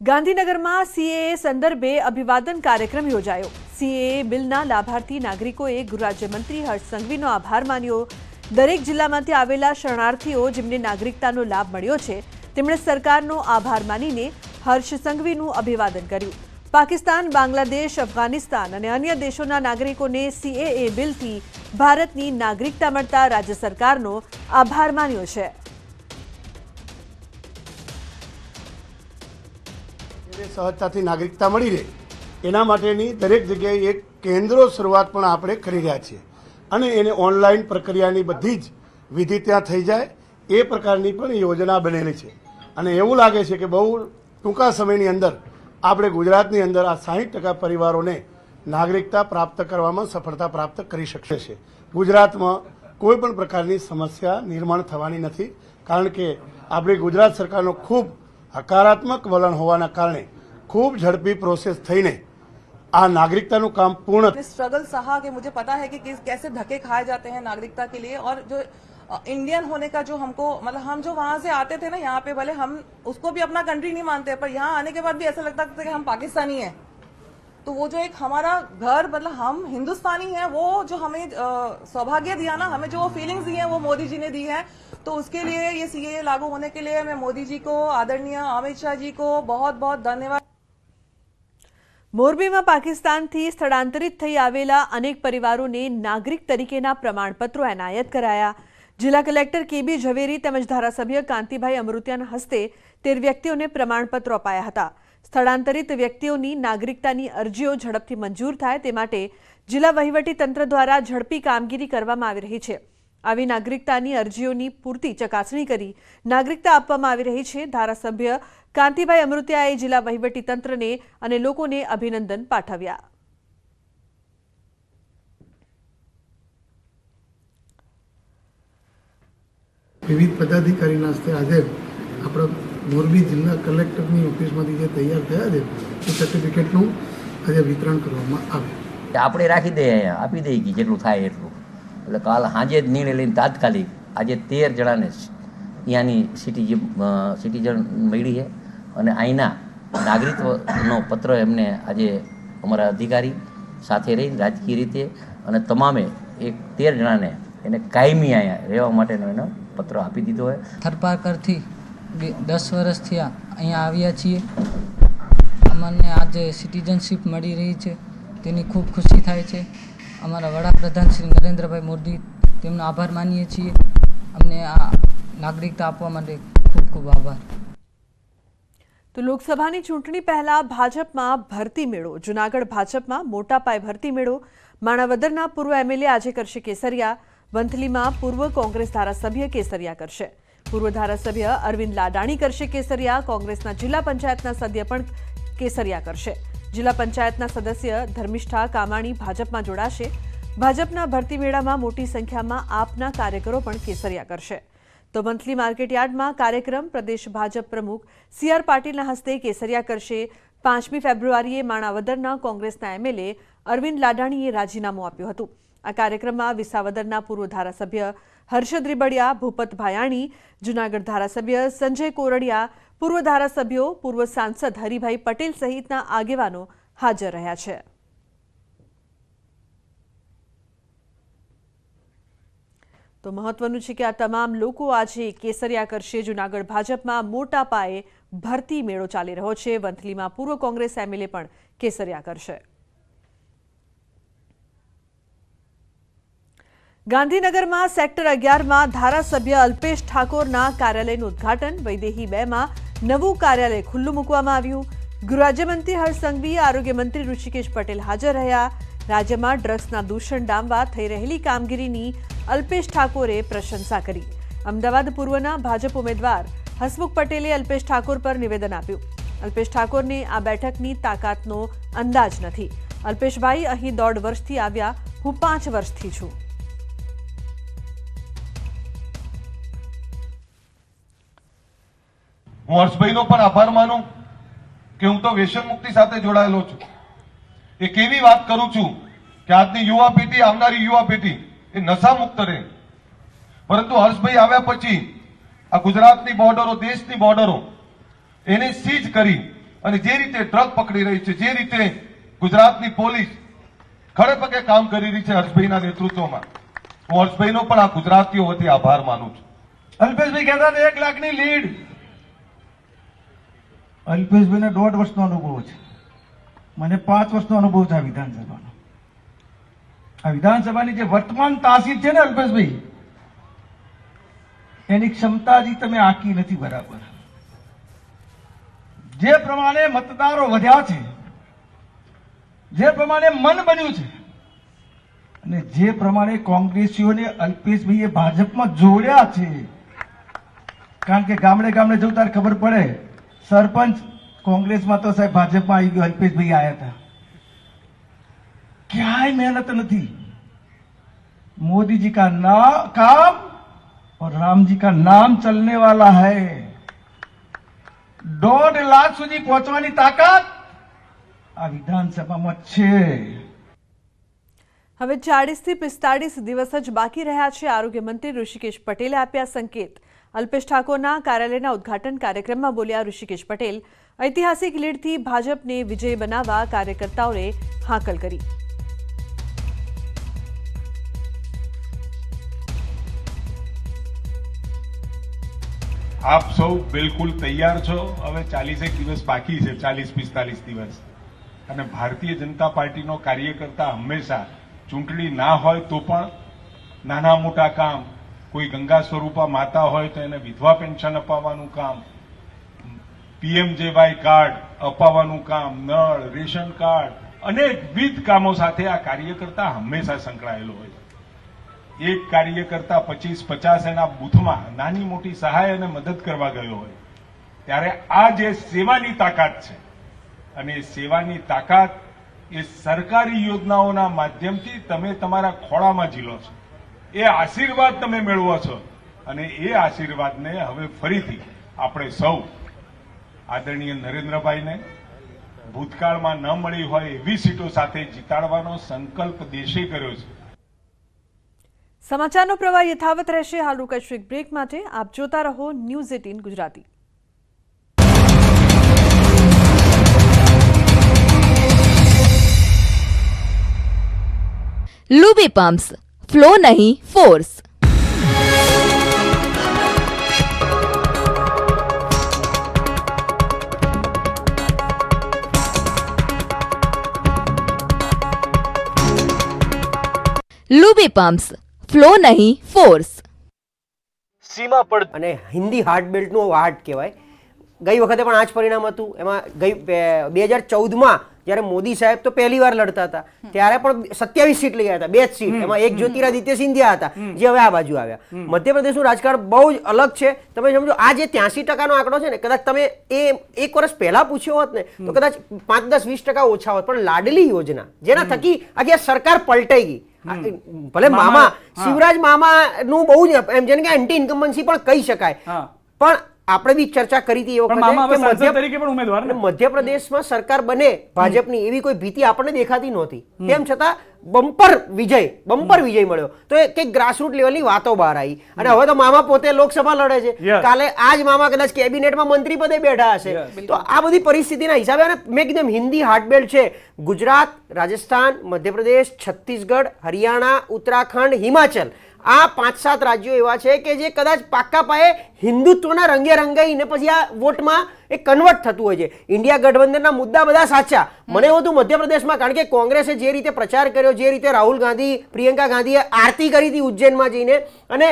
ગાંધીનગરમાં સીએએ સંદર્ભે અભિવાદન કાર્યક્રમ યોજાયો। સીએએ બિલના લાભાર્થી નાગરિકોએ ગૃહ રાજ્યમંત્રી હર્ષ સંઘવીનો આભાર માન્યો। દરેક જિલ્લામાંથી આવેલા શરણાર્થીઓ જેમને નાગરિકતાનો લાભ મળ્યો છે તેમણે સરકારનો આભાર માનીને હર્ષ સંઘવીનું અભિવાદન કર્યું। પાકિસ્તાન, બાંગ્લાદેશ, અફઘાનિસ્તાન અને અન્ય દેશોના નાગરિકોને સીએએ બિલથી ભારતની નાગરિકતા મળતા રાજ્ય સરકારનો આભાર માન્યો છે। सहजताथी नागरिकता मळी रहे एना माटेनी दरेक जग्याए एक केन्द्रो शरूआत पण आपणे करी रह्या छीए अने एने ऑनलाइन प्रक्रियानी बधी ज विधि त्यां थई जाय ए प्रकारनी पण योजना बनेली छे अने एवुं लागे छे के बहु टूंका समयनी अंदर आपणे गुजरातनी अंदर आ 60% परिवारोने नागरिकता प्राप्त करवामां सफलता प्राप्त करी शकशे छे। गुजरातमां कोई पण प्रकारनी समस्या निर्माण थवानी नथी कारण के आपणी गुजरात सरकारनो खूब हकारात्मक वलन होवाना कारणे खूब झड़पी प्रोसेस थईने आ नागरिकतानुं काम पूर्ण स्ट्रगल सहा कि मुझे पता है कि कैसे धक्के खाए जाते हैं नागरिकता के लिए। और जो इंडियन होने का जो हमको मतलब हम जो वहां से आते थे ना, यहाँ पे भले हम उसको भी अपना कंट्री नहीं मानते पर यहाँ आने के बाद भी ऐसा लगता था कि हम पाकिस्तानी हैं। तो वो जो एक हमारा घर मतलब हम हिंदुस्तानी हैं, वो जो हमें सौभाग्य दिया ना, हमें जो फीलिंग्स दी हैं वो मोदी जी ने दी है। तो उसके लिए ये सीएए लागू होने के लिए मैं मोदी जी को, आदरणीय अमित शाह जी को बहुत बहुत धन्यवाद। मोरबीमां पाकिस्तानथी स्थळांतरित थई आवेला अनेक परिवारोने नागरिक तरीकेना प्रमाणपत्रों एनायत कराया। जिला कलेक्टर केबी झवेरी તેમજ ધારાસભ્ય કાંતિભાઈ અમૃતિયાના હસ્તે 13 વ્યક્તિઓને પ્રમાણપત્રો અપાયા હતા। સ્થળાંતરિત વ્યક્તિઓની નાગરિકતાની અરજીઓ ઝડપથી મંજૂર થાય તે માટે જિલ્લા વહીવટી તંત્ર દ્વારા ઝડપી કામગીરી કરવામાં આવી રહી છે। આવી નાગરિકતાની અરજીઓની પૂરતી ચકાસણી કરી નાગરિકતા આપવામાં આવી રહી છે। ધારાસભ્ય કાંતિભાઈ અમૃતિયાએ જિલ્લા વહીવટી તંત્રને અને લોકોને અભિનંદન પાઠવ્યા। विविध पदाधिकारी हस्ते आज आप मोरबी जिला कलेक्टर ऑफिसमांथी जे तैयार थया छे ए सर्टिफिकेटनुं आज वितरण करवामां आव्युं। आपणे राखी दे अहींया आपी दઈએ कि जेटલું થાય એટલું। એટલે કાલ સાંજે જ નિર્ણય લઈને તાત્કાલિક આજે 13 જણાને અહીંયાની સિટીઝન મળી છે અને અહીંના નાગરિકત્વનો પત્ર એમને આજે અમારા અધિકારી સાથે રહીને રાજકીય રીતે અને તમામે એક 13 જણાને એને કાયમી અહીંયા રહેવા માટેનો એનો પત્ર આપી દીધો છે। થરપારકરથી 10 વર્ષ થયા અહીંયા આવ્યા છીએ। અમને આજે સિટીઝનશીપ મળી રહી છે તેની ખૂબ ખુશી થાય છે। અમારા વડાપ્રધાન શ્રી નરેન્દ્રભાઈ મોદી તેમનો આભાર માનીએ છીએ। અમને આ નાગરિકતા આપવા માટે ખૂબ ખૂબ આભાર। તો લોકસભાની ચૂંટણી પહેલા ભાજપમાં ભરતી મેળો। જૂનાગઢ ભાજપમાં મોટા પાયે ભરતી મેળો। માણાવદરના પૂર્વ એમએલએ આજે કરશે કેસરિયા। વંથલીમાં પૂર્વ કોંગ્રેસ ધારાસભ્ય કેસરિયા કરશે। પૂર્વ ધારાસભ્ય અરવિંદ લાડાણી કરશે કેસરિયા। કોંગ્રેસના જિલ્લા પંચાયતના સદસ્ય પણ કેસરિયા કરશે। જિલ્લા પંચાયતના સદસ્ય ધર્મિષ્ઠા કામાણી ભાજપમાં જોડાશે। ભાજપના ભરતી મેળામાં મોટી સંખ્યામાં આપના કાર્યકરો પણ કેસરિયા કરશે। તો મંથલી માર્કેટયાર્ડમાં કાર્યક્રમ પ્રદેશ ભાજપ પ્રમુખ સીઆર પાટીલના હસ્તે કેસરિયા કરશે। 5મી ફેબ્રુઆરીએ માણાવદરના કોંગ્રેસના એમએલએ અરવિંદ લાડાણીએ રાજીનામું આપ્યું હતું। આ કાર્યક્રમમાં વિસાવદરના પૂર્વ ધારાસભ્ય હર્ષદ રીબડિયા, ભૂપત ભાયાણી, જૂનાગઢ ધારાસભ્ય સંજય કોરડિયા, પૂર્વ ધારાસભ્યો, પૂર્વ સાંસદ હરિભાઈ પટેલ સહિતના આગેવાનો હાજર રહ્યા છે। તો મહત્વનું છે કે આ તમામ લોકો આજે કેસરિયા કરશે। જૂનાગઢ ભાજપમાં મોટા પાયે ભરતી મેળો ચાલી રહ્યો છે। વંથલીમાં પૂર્વ કોંગ્રેસ એમએલએ પણ કેસરિયા કરશે। ગાંધીનગરમાં સેક્ટર 11માં ધારાસભ્ય અલ્પેશ ઠાકોરના કાર્યાલયનું ઉદ્ઘાટન। વૈદેહી 2માં નવું કાર્યાલય ખુલ્લું મૂકવામાં આવ્યું। ગૃહ રાજ્યમંત્રી હર્ષ સંઘવી, આરોગ્ય મંત્રી ઋષિકેશ પટેલ હાજર રહ્યા। રાજ્યમાં ડ્રગ્સના દૂષણ ડામવા થઈ રહેલી કામગીરીની અલ્પેશ ઠાકોરે પ્રશંસા કરી। અમદાવાદ પૂર્વના ભાજપ ઉમેદવાર હસમુખ પટેલે અલ્પેશ ઠાકોર પર નિવેદન આપ્યું। અલ્પેશ ઠાકોરને આ બેઠકની તાકાતનો અંદાજ નથી। અલ્પેશભાઈ અહીં 1.5 વર્ષથી આવ્યા, હું 5 વર્ષથી છું। હું હર્ષભાઈનો પણ આભાર માનું કે હું તો વ્યસન મુક્તિ સાથે જોડાયેલો છું। એક એવી વાત કરું છું કે આજની યુવા પેઢી, આવનારી યુવા પેઢી એ નશા મુક્ત રહે। પરંતુ હર્ષભાઈ આવ્યા પછી આ ગુજરાતની બોર્ડરો, દેશની બોર્ડરો એને સીઝ કરી અને જે રીતે ટ્રક પકડી રહી છે, જે રીતે ગુજરાતની પોલીસ ખડે પગે કામ કરી રહી છે હર્ષભાઈના નેતૃત્વમાં, હું હર્ષભાઈનો પણ આ ગુજરાતીઓ વતી આભાર માનું છું. અલ્પેશભાઈ કહેતા હતા 1 લાખની લીડ. અલ્પેશભાઈને 1.5 વર્ષનો અનુભવ છે, મને 5 વર્ષનો અનુભવ છે આ વિધાનસભાનો. આ વિધાનસભાની જે વર્તમાન તાસીર છે ને અલ્પેશભાઈ, એની ક્ષમતા હજી તમે આંકી નથી બરાબર. જે પ્રમાણે મતદારો વધ્યા છે, જે પ્રમાણે મન બન્યું છે, અને જે પ્રમાણે કોંગ્રેસીઓને અલ્પેશભાઈએ ભાજપમાં જોડ્યા છે, કારણ કે ગામડે ગામડે જવું ત્યારે ખબર પડે સરપંચ કોંગ્રેસમાં તો સાહેબ ભાજપમાં આવી ગયો, અલ્પેશભાઈ આવ્યા હતા. ક્યાંય મહેનત નથી. मोदी जी का काम और राम जी का नाम चलने वाला है. 1.5 લાખ સુધી પહોંચવાની તાકાત આ વિધાનસભામાં છે. હવે 40 થી 45 દિવસ જ બાકી રહ્યા છે. આરોગ્ય મંત્રી ઋષિકેશ પટેલે આપ્યા સંકેત. અલ્પેશ ઠાકોરના કાર્યાલયના ઉદ્ઘાટન કાર્યક્રમમાં બોલ્યા ઋષિકેશ પટેલ. ઐતિહાસિક લીડથી ભાજપને વિજય બનાવવા કાર્યકર્તાઓને હાકલ કરી. આપ સૌ બિલકુલ તૈયાર છો. હવે 40 દિવસ બાકી છે, 40-45 દિવસ. અને ભારતીય જનતા પાર્ટીનો કાર્યકર્તા હંમેશા ચૂંટણી ના હોય તો પણ નાના મોટા કામ, કોઈ ગંગા સ્વરૂપા માતા હોય તો એને વિધવા પેન્શન અપાવવાનું કામ, PMJY કાર્ડ અપાવવાનું કામ, નળ, રેશન કાર્ડ, અનેકવિધ કામો સાથે આ કાર્યકર્તા હંમેશા સંકળાયેલો હોય. એક કાર્યકર્તા 25-50 એના બૂથમાં નાની મોટી સહાય અને મદદ કરવા ગયો હોય ત્યારે આ જે સેવાની તાકાત છે, અને એ સેવાની તાકાત એ સરકારી યોજનાઓના માધ્યમથી તમે તમારા ખોળામાં ઝીલો છો, એ આશીર્વાદ તમે મેળવો છો. અને એ આશીર્વાદને હવે ફરીથી આપણે સૌ આદરણીય નરેન્દ્રભાઈને ભૂતકાળમાં ન મળી હોય એવી સીટો સાથે જીતાડવાનો સંકલ્પ દેશે કર્યો છે. સમાચારનો પ્રવાહ યથાવત રહેશે. હાલ રોકાઈશું એક બ્રેક માટે. આપ જોતા રહો news 18 Gujarati. Luby pumps, flow नहीं फोर्स. लूबी पम्प्स, फ्लो नहीं फोर्स. સીમા પર અને હિન્દી હાર્ટ બેલ્ટનું હાર્ટ કહેવાય. ગઈ વખતે પણ આ જ પરિણામ હતું. એમાં ગઈ 2014માં જ્યારે મોદી સાહેબ તો પહેલી વાર લડતા હતા ત્યારે પણ 27 સીટ લઈ આવ્યા હતા, 2 જ સીટ. એમાં એક જ્યોતિરાદિત્ય સિંધિયા હતા જે હવે આ બાજુ આવ્યા. મધ્યપ્રદેશનું રાજકારણ બહુ જ અલગ છે. તમે સમજો આ જે 83% આંકડો છે ને, કદાચ તમે એ 1 વર્ષ પહેલા પૂછ્યો હોત ને તો કદાચ 5-10-20% ઓછા હોત. પણ લાડલી યોજના જેના થકી આખી આ સરકાર પલટાઈ ગઈ. ભલે મામા શિવરાજ મામા નું બહુ જ એમ જેને કે એન્ટી ઇન્કમ્બન્સી પણ કહી શકાય, પણ આપણે બી ચર્ચા કરી હતી એ વખતે મધ્યપ્રદેશમાં સરકાર બને ભાજપની એવી કોઈ ભીતિ આપણને દેખાતી નહોતી. તેમ છતાં બમ્પર વિજય મળ્યો. તો એ કંઈક ગ્રાસરૂટ લેવલની વાતો બહાર આવી. અને હવે તો મામા પોતે લોકસભા લડે છે. કાલે આ જ મામા કદાચ કેબિનેટમાં મંત્રી પદે બેઠા હશે. તો આ બધી પરિસ્થિતિના હિસાબે અને મેં કીધું હિન્દી હાર્ટબેલ્ટ છે. ગુજરાત, રાજસ્થાન, મધ્યપ્રદેશ, છત્તીસગઢ, હરિયાણા, ઉત્તરાખંડ, હિમાચલ, આ 5-7 રાજ્યો એવા છે કે જે કદાચ પાક્કા પાયે હિન્દુત્વના રંગે રંગાઈને પછી આ વોટમાં એ કન્વર્ટ થતું હોય છે. ઇન્ડિયા ગઠબંધનના મુદ્દા બધા સાચા. મને એવું હતું મધ્યપ્રદેશમાં, કારણ કે કોંગ્રેસે જે રીતે પ્રચાર કર્યો, જે રીતે રાહુલ ગાંધી, પ્રિયંકા ગાંધીએ આરતી કરી હતી ઉજ્જૈનમાં જઈને, અને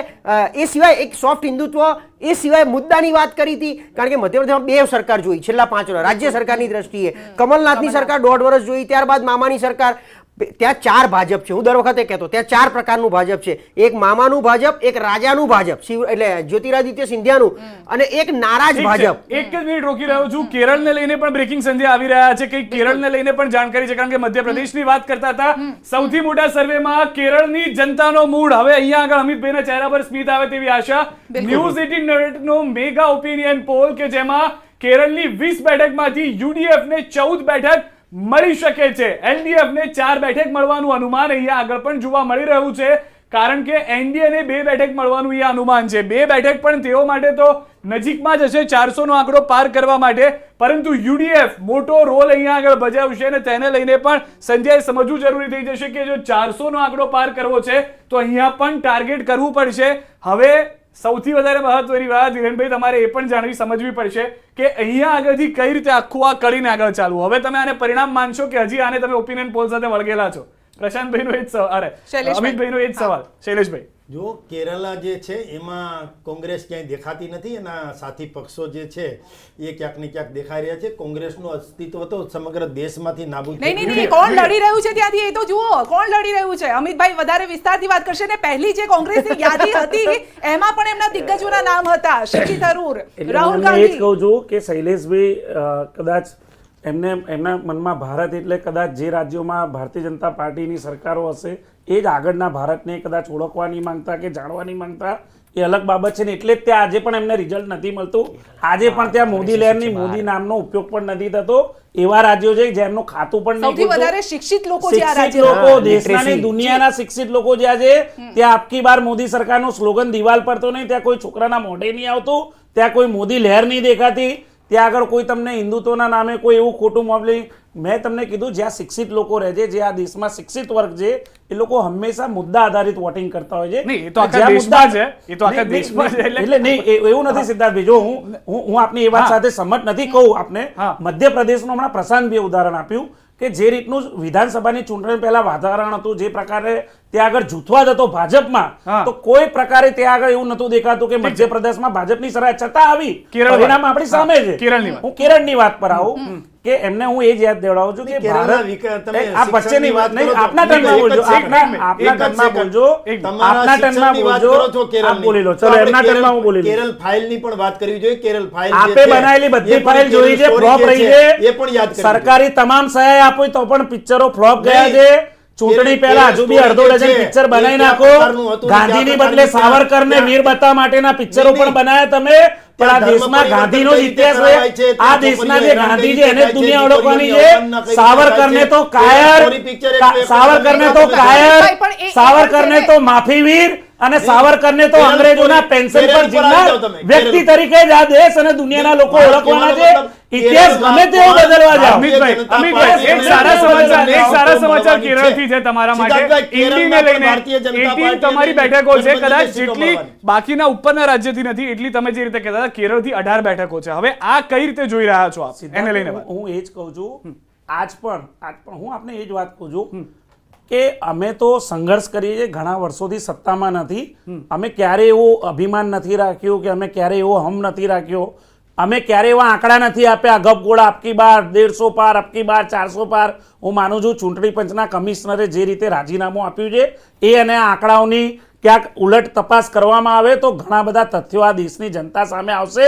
એ સિવાય એક સોફ્ટ હિન્દુત્વ, એ સિવાય મુદ્દાની વાત કરી હતી. કારણ કે મધ્યપ્રદેશમાં 2 સરકાર જોઈ છેલ્લા 5 વર્ષ. રાજ્ય સરકારની દ્રષ્ટિએ કમલનાથની સરકાર 1.5 વર્ષ જોઈ, ત્યારબાદ મામાની સરકાર. ત્યાં 4 ભાજપ છે. હું દર વખતે કહેતો ત્યાં 4 પ્રકારનું ભાજપ છે. એક મામાનું ભાજપ, એક રાજાનું ભાજપ એટલે જ્યોતિરાદિત્ય સિંધિયાનું, અને એક નારાજ ભાજપ. એક જ મિનિટ રોકી રહ્યો છું. કેરળને લઈને પણ બ્રેકિંગ સંદેશા આવી રહ્યા છે કે કેરળને લઈને પણ જાણકારી છે, કારણ કે મધ્યપ્રદેશની વાત કરતા હતા. સૌથી મોટા સર્વેમાં કેરળની જનતાનો મૂડ. હવે અહીંયા આગળ અમિતભાઈના ચહેરા પર સ્મિત આવે તેવી આશા. ન્યૂઝ 18 નો મેગા ઓપિનિયન પોલ કે જેમાં કેરળની 20 બેઠકમાંથી UDF ને 14 બેઠક મળી શકે છે, LDF ને 4 બેઠક મળવાનું અનુમાન અહીંયા આગળ પણ જોવા મળી રહ્યું છે. કારણ કે NDA ને 2 બેઠક મળવાનું અહીંયા અનુમાન છે. 2 બેઠક પણ તેઓ માટે તો નજીકમાં જ હશે 400 નો આંકડો પાર કરવા માટે, પરંતુ યુડીએફ મોટો રોલ અહીંયા આગળ ભજવશે અને તેને લઈને પણ સંજય સમજવું જરૂરી થઈ જશે કે જો 400 નો આંકડો પાર કરવો છે તો અહીંયા પણ ટાર્ગેટ કરવું પડશે. હવે સૌથી વધારે મહત્વની વાત હિરેનભાઈ તમારે એ પણ જાણવી સમજવી પડશે કે અહીંયા આગળથી કઈ રીતે આખું આ કરીને આગળ ચાલવું. હવે તમે આને પરિણામ માનશો કે હજી આને તમે ઓપિનિયન પોલ સાથે વળગેલા છો? પ્રશાંતભાઈનો એ જ સવાલ, અરે અમિતભાઈનો એ જ સવાલ. શૈલેષભાઈ, જો કેરલા જે છે એમાં કોંગ્રેસ ક્યાંય દેખાતી નથી, એના સાથી પક્ષો જે છે એ ક્યાંક ને ક્યાંક દેખાઈ રહ્યા છે. કોંગ્રેસનું અસ્તિત્વ તો સમગ્ર દેશમાંથી નાબૂદ નહીં, કોણ લડી રહ્યું છે ત્યાંથી એ તો જુઓ, કોણ લડી રહ્યું છે. અમિતભાઈ વધારે વિસ્તારથી વાત કરશે ને. પહેલી જે કોંગ્રેસની યાદી હતી એમાં પણ એમના દિગ્ગજોના નામ હતા, શશી થરૂર, રાહુલ ગાંધી. એ જ કહું છું કે શૈલેષભાઈ કદાચ એમના મનમાં ભારત એટલે કદાચ જે રાજ્યોમાં ભારતીય જનતા પાર્ટીની સરકારો હશે એ જ આગળના ભારતને કદાચ ઓળખવાની માંગતા કે જાણવાની માંગતા, એ અલગ બાબત છે ને. એટલે જ ત્યાં આજે પણ એમને રિઝલ્ટ નથી મળતું. આજે પણ ત્યાં મોદી લહેરની મોદી નામનો ઉપયોગ પણ નથી થતો. એવા રાજ્યો છે જેમનું ખાતું પણ સૌથી વધારે શિક્ષિત લોકો જે આ શિક્ષિત રાજ્યના લોકો, દેશના નહીં દુનિયાના શિક્ષિત લોકો જ્યાં છે ત્યાં આપકી બાર મોદી સરકારનું સ્લોગન દિવાલ પર તો નહીં, ત્યાં કોઈ છોકરાના મોઢે નહીં આવતું, ત્યાં કોઈ મોદી લહેર નહીં દેખાતી, ત્યાં આગળ કોઈ તમને હિન્દુત્વના નામે કોઈ એવું ખોટું મોકલી. મેં તમને કીધું જ્યાં શિક્ષિત લોકો રહે છે, જે આ દેશમાં શિક્ષિત વર્ગ છે, એ લોકો હંમેશા મુદ્દા આધારિત વોટિંગ કરતા હોય છે. નહીં, એ તો આખા દેશમાં છે, એ તો આખા દેશમાં છે. એટલે નહીં એવું નથી સિદ્ધાર્થભાઈ. જો હું આપની એ વાત સાથે સંમત નથી. કહું આપને મધ્યપ્રદેશનું હમણાં પ્રશાંતભાઈએ ઉદાહરણ આપ્યું કે જે રીતનું વિધાનસભાની ચૂંટણી પહેલા વાતાવરણ હતું, જે પ્રકારે ત્યાં આગળ જૂથવાદ હતો ભાજપમાં, તો કોઈ પ્રકારે ત્યાં આગળ એવું નતું દેખાતું કે મધ્યપ્રદેશમાં ભાજપની સરાય છતાં આવી પરિણામ આપણી સામે છે. હું કેરળની વાત પર આવું કે એમને હું એ જ યાદ દેવડાવું છું કે આ વચ્ચેની વાત નહીં, આપના ટર્નમાં બોલજો, આપના ટર્નમાં બોલજો, આપના ટર્નમાં બોલજો, આપ બોલી લો. ચલો એમના ટર્નમાં હું બોલી લઉં. કેરળ ફાઇલની પણ વાત કરવી જોઈએ. કેરળ ફાઇલ આપે બનાવેલી બધી ફાઇલ જોઈ છે, ફ્લોપ રહી છે. એ પણ યાદ કરવી. સરકારી તમામ સહાય આપો તો પણ પિક્ચરો ફ્લોપ ગયા છે. ચૂંટણી પહેલા હજુ બી અડધો ડઝન પિક્ચર બનાવી નાખો. ગાંધીની બદલે સાવરકર ને વીર બતાવવા માટેના પિક્ચરો પણ બનાવ્યા તમે. પણ આ દેશમાં ગાંધીનો જ ઇતિહાસ છે. આ દેશના જે ગાંધી છે એને દુનિયા ઓળખવાની છે. સાવરકરને તો કાયર, સાવરકરને તો કાયર, સાવરકરને તો માફીવીર અને સાવરકરને તો અંગ્રેજોના પેન્શન પર જીવનાર વ્યક્તિ તરીકે જ આ દેશ અને દુનિયાના લોકો ઓળખવાના છે. ઇતિહાસ ગમે તેવો બદલવા જાવ. અમિતભાઈ, એક સારા સમાચાર કેરળથી છે તમારા માટે. ઇન્ડીને લઈને 18 તમારી બેઠકો છે, કદાચ જેટલી બાકીના ઉપરના રાજ્યથી નથી એટલી તમે જે રીતે કહેતા હતા કેરળથી 18 બેઠકો છે. હવે આ કઈ રીતે જોઈ રહ્યા છો આપ એને લઈને? હું એ જ કહું છું, આજ પણ હું આપને એ જ વાત કહું છું કે અમે તો સંઘર્ષ કરીએ છીએ, ઘણા વર્ષોથી સત્તામાં નથી. અમે ક્યારે એવું અભિમાન નથી રાખ્યું કે અમે ક્યારે એવો હમ નથી રાખ્યો. અમે ક્યારે એવા આંકડા નથી આપ્યા ગપગોળા આપકી બાર 150 પાર, આપકી બાર 400 પાર. હું માનું છું ચૂંટણી પંચના કમિશનરે જે રીતે રાજીનામું આપ્યું છે એ અને આંકડાઓની ક્યાંક ઉલટ તપાસ કરવામાં આવે તો ઘણા બધા તથ્યો આ દેશની જનતા સામે આવશે.